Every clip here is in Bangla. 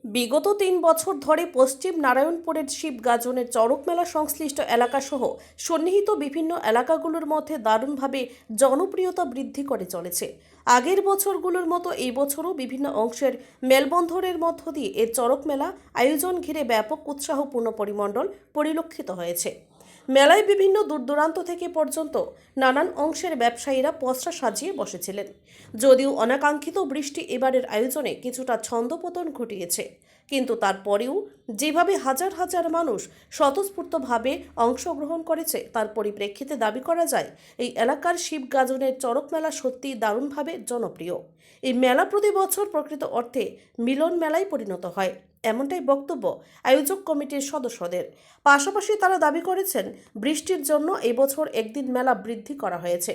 বিগত ৩ বছর ধরে পশ্চিম নারায়ণপুরের শিবগাজনের চড়ক মেলা সংশ্লিষ্ট এলাকাসহ সন্নিহিত বিভিন্ন এলাকাগুলোর মধ্যে দারুণভাবে জনপ্রিয়তা বৃদ্ধি করে চলেছে। আগের বছরগুলোর মতো এই বছরও বিভিন্ন অংশের মেলবন্ধনের মধ্য দিয়ে এর চড়ক মেলা আয়োজন ঘিরে ব্যাপক উৎসাহপূর্ণ পরিমণ্ডল পরিলক্ষিত হয়েছে। মেলায় বিভিন্ন দূরদূরান্ত থেকে পর্যন্ত নানান অংশের ব্যবসায়ীরা পসরা সাজিয়ে বসেছিলেন। যদিও অনাকাঙ্ক্ষিত বৃষ্টি এবারের আয়োজনে কিছুটা ছন্দপতন ঘটিয়েছে, কিন্তু তারপরেও যেভাবে হাজার হাজার মানুষ স্বতঃস্ফূর্তভাবে অংশগ্রহণ করেছে তার পরিপ্রেক্ষিতে দাবি করা যায় এই এলাকার শিবগাজনের চড়ক মেলা সত্যিই দারুণভাবে জনপ্রিয়। এই মেলা প্রতি বছর প্রকৃত অর্থে মিলন মেলায় পরিণত হয়, এমনটাই বক্তব্য আয়োজক কমিটির সদস্যদের। পাশাপাশি তারা দাবি করেছেন বৃষ্টির জন্য এবছর একদিন মেলা বৃদ্ধি করা হয়েছে।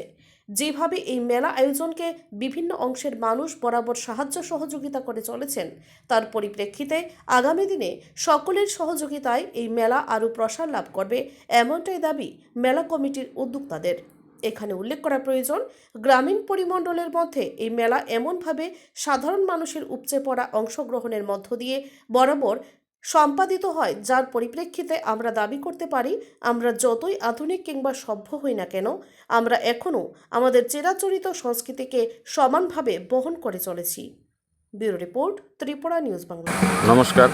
যেভাবে এই মেলা আয়োজনকে বিভিন্ন অংশের মানুষ বরাবর সাহায্য সহযোগিতা করে চলেছেন, তার পরিপ্রেক্ষিতে আগামী দিনে সকলের সহযোগিতায় এই মেলা আরও প্রসার লাভ করবে, এমনটাই দাবি মেলা কমিটির উদ্যোক্তাদের। এখানে উল্লেখ করা প্রয়োজন, গ্রামীণ পরিমণ্ডলের মধ্যে এই মেলা এমনভাবে সাধারণ মানুষের উপচে পড়া অংশগ্রহণের মধ্য দিয়ে বরাবর সম্পাদিত হয়, যার পরিপ্রেক্ষিতে আমরা দাবি করতে পারি আমরা যতই আধুনিক কিংবা সভ্য হই না কেন, আমরা এখনও আমাদের চিরাচরিত সংস্কৃতিকে সমানভাবে বহন করে চলেছি। Bureau report, Tripura news Bangla. নমস্কার।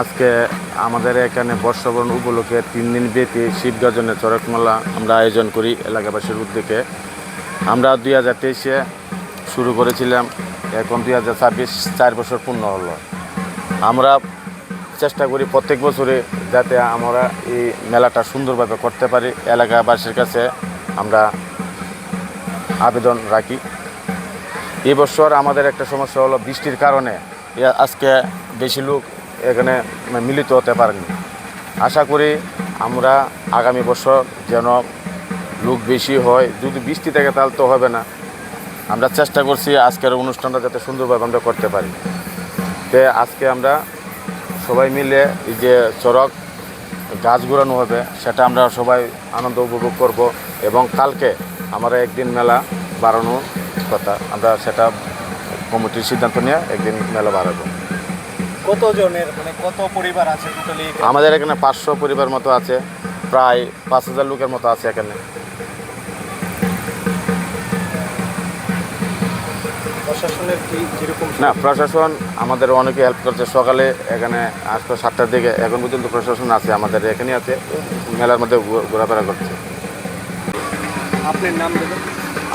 আজকে আমাদের এখানে বর্ষবরণ উপলক্ষে 3 দিন ব্যাপী শিবগাজনের চড়ক মেলা আমরা আয়োজন করি এলাকাবাসীর উদ্যোগে। আমরা 2023-এ শুরু করেছিলাম, এখন 2026 4 বছর পূর্ণ হলো। আমরা চেষ্টা করি প্রত্যেক বছরে যাতে আমরা এই মেলাটা সুন্দরভাবে করতে পারি, এলাকাবাসীর কাছে আমরা আবেদন রাখি। এই বছর আমাদের একটা সমস্যা হলো বৃষ্টির কারণে আজকে বেশি লোক এখানে মিলিত হতে পারেনি। আশা করি আমরা আগামী বছর যেন লোক বেশি হয়। যদি বৃষ্টি থাকে তাহলে তো হবে না। আমরা চেষ্টা করছি আজকের অনুষ্ঠানটা যাতে সুন্দরভাবে আমরা করতে পারি। তো আজকে আমরা সবাই মিলে এই যে চড়ক গাছ ঘোরানো হবে সেটা আমরা সবাই আনন্দ উপভোগ করব, এবং কালকে আমরা একদিন মেলা বাড়ানোর কথা, আমরা সেটা কমিটির সিদ্ধান্ত নিয়ে একদিন মেলা বাড়াবো। কতজনের কত পরিবার আছে টোটালি? আমাদের এখানে 500 পরিবার মতো আছে, প্রায় 5000 লোকের মতো আছে এখানে। প্রশাসনের কি যেরকম? না, প্রশাসন আমাদের অনেকে হেল্প করছে। সকালে এখানে আসতো 7টার দিকে, এখন পর্যন্ত প্রশাসন আছে আমাদের এখানে আছে, মেলার মধ্যে ঘোরাফেরা করছে। আপনার নাম দেবেন?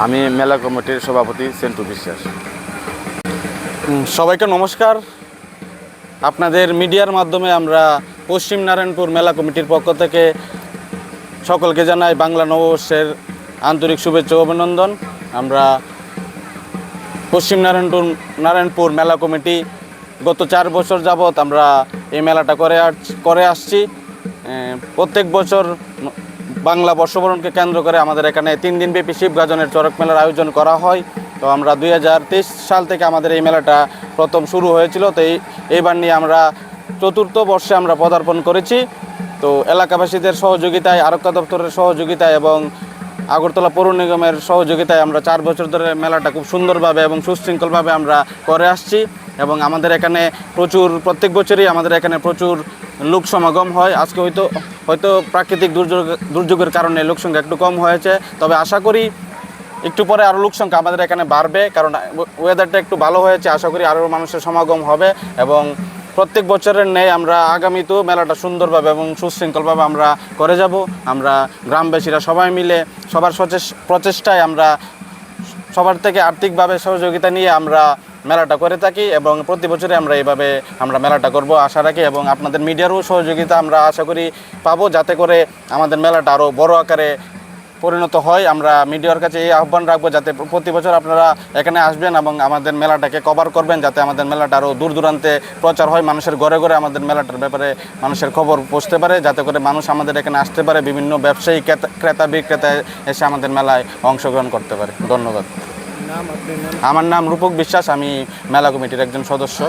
আমি মেলা কমিটির সভাপতি সেন্টু বিশ্বাস। সবাইকে নমস্কার। আপনাদের মিডিয়ার মাধ্যমে আমরা পশ্চিম নারায়ণপুর মেলা কমিটির পক্ষ থেকে সকলকে জানাই বাংলা নববর্ষের আন্তরিক শুভেচ্ছা ও অভিনন্দন। আমরা পশ্চিম নারায়ণপুর মেলা কমিটি গত 4 বছর যাবৎ আমরা এই মেলাটা করে আসছি। প্রত্যেক বছর বাংলা বর্ষবরণকে কেন্দ্র করে আমাদের এখানে 3 দিন ব্যাপী শিবগাজনের চড়ক মেলার আয়োজন করা হয়। তো আমরা 2023 সাল থেকে আমাদের এই মেলাটা প্রথম শুরু হয়েছিল। তো এইবার নিয়ে আমরা 4র্থ বর্ষে আমরা পদার্পণ করেছি। তো এলাকাবাসীদের সহযোগিতায়, আরক্ষা দপ্তরের সহযোগিতায় এবং আগরতলা পৌর নিগমের সহযোগিতায় আমরা 4 বছর ধরে মেলাটা খুব সুন্দরভাবে এবং সুশৃঙ্খলভাবে আমরা করে আসছি। এবং আমাদের এখানে প্রত্যেক বছরই আমাদের এখানে প্রচুর লোক সমাগম হয়। আজকে হয়তো প্রাকৃতিক দুর্যোগের কারণে লোক সংখ্যা একটু কম হয়েছে, তবে আশা করি একটু পরে আরও লোক সংখ্যা আমাদের এখানে বাড়বে, কারণ ওয়েদারটা একটু ভালো হয়েছে। আশা করি আরও মানুষের সমাগম হবে, এবং প্রত্যেক বছরের ন্যায় আমরা আগামীতেও মেলাটা সুন্দরভাবে এবং সুশৃঙ্খলভাবে আমরা করে যাব। আমরা গ্রামবাসীরা সবাই মিলে সবার প্রচেষ্টায় আমরা সবার থেকে আর্থিকভাবে সহযোগিতা নিয়ে আমরা মেলাটা করে থাকি, এবং প্রতি বছরে আমরা এইভাবে আমরা মেলাটা করব আশা রাখি। এবং আপনাদের মিডিয়ারও সহযোগিতা আমরা আশা করি পাবো, যাতে করে আমাদের মেলাটা আরও বড় আকারে পরিণত হয়। আমরা মিডিয়ার কাছে এই আহ্বান রাখবো যাতে প্রতি বছর আপনারা এখানে আসবেন এবং আমাদের মেলাটাকে কভার করবেন, যাতে আমাদের মেলাটা আরও দূর দূরান্তে প্রচার হয়, মানুষের ঘরে ঘরে আমাদের মেলাটার ব্যাপারে মানুষের খবর পৌঁছতে পারে, যাতে করে মানুষ আমাদের এখানে আসতে পারে, বিভিন্ন ব্যবসায়ী ক্রেতা বিক্রেতায় এসে আমাদের মেলায় অংশগ্রহণ করতে পারে। ধন্যবাদ। আমার নাম রূপক বিশ্বাস, আমি মেলা কমিটির একজন সদস্য।